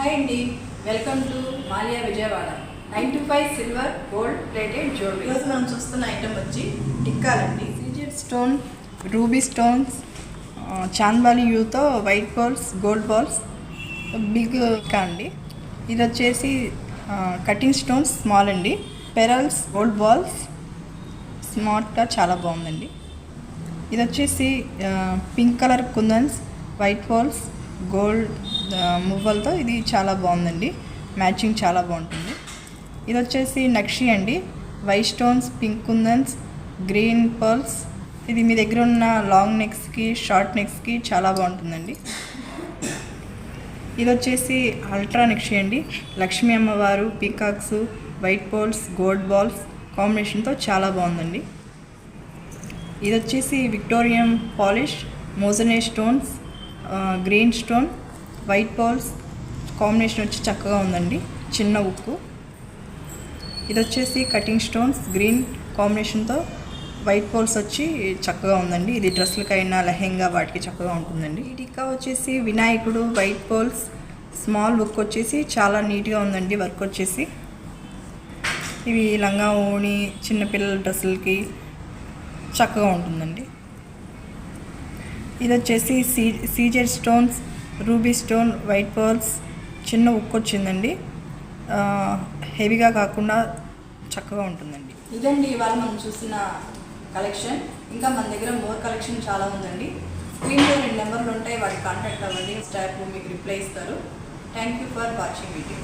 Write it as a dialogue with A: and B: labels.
A: Hi అండి, welcome to మాలియా Vijayawada 925 silver gold plated jewellery. ఈరోజు మనం చూస్తున్న ఐటమ్ వచ్చి టిక్కాలండి. CZ stone, ruby stones, chandbali యూతో white balls, gold balls, big tikka అండి. ఇది వచ్చేసి కటింగ్ స్టోన్స్ స్మాల్ అండి. పెరల్స్, గోల్డ్ బాల్స్ స్మార్ట్గా చాలా బాగుందండి. ఇది వచ్చేసి పింక్ కలర్ కుందన్స్, వైట్ బాల్స్, గోల్డ్ మువ్వలతో ఇది చాలా బాగుందండి. మ్యాచింగ్ చాలా బాగుంటుంది. ఇది వచ్చేసి నక్షి అండి. వైట్ స్టోన్స్, పింక్ కుందన్స్, గ్రీన్ పర్ల్స్. ఇది మీ దగ్గర ఉన్న లాంగ్ నెక్స్కి, షార్ట్ నెక్స్కి చాలా బాగుంటుందండి. ఇది వచ్చేసి అల్ట్రా నక్షి అండి. లక్ష్మీ అమ్మవారు, peacocks, white balls, gold balls కాంబినేషన్తో చాలా బాగుందండి. ఇది వచ్చేసి విక్టోరియన్ పాలిష్, మోజనే stones, green stone, white balls combination వచ్చి చక్కగా ఉందండి. చిన్న ఉక్కు. ఇది వచ్చేసి కటింగ్ స్టోన్స్, గ్రీన్ కాంబినేషన్తో వైట్ బాల్స్ వచ్చి చక్కగా ఉందండి. ఇది డ్రెస్లకైనా, లెహెంగా వాటికి చక్కగా ఉంటుందండి. ఈ టిక్కా వచ్చేసి వినాయకుడు, వైట్ బాల్స్, స్మాల్ బుక్ వచ్చేసి చాలా నీట్గా ఉందండి. వర్క్ వచ్చేసి ఇవి లంగా ఓణి, చిన్నపిల్లల డ్రెస్సులకి చక్కగా ఉంటుందండి. ఇది వచ్చేసి CZ stones, ruby stone, white pearls, చిన్న ఉక్కు వచ్చిందండి. హెవీగా కాకుండా చక్కగా ఉంటుందండి. ఇదండి ఇవాళ మనం చూసిన కలెక్షన్. ఇంకా మన దగ్గర మోర్ కలెక్షన్ చాలా ఉందండి. స్క్రీన్లో 2 నెంబర్లు ఉంటాయి, వాటికి కాంటాక్ట్ అవ్వండి. స్టాఫ్ మీకు రిప్లై ఇస్తారు. Thank you for watching video.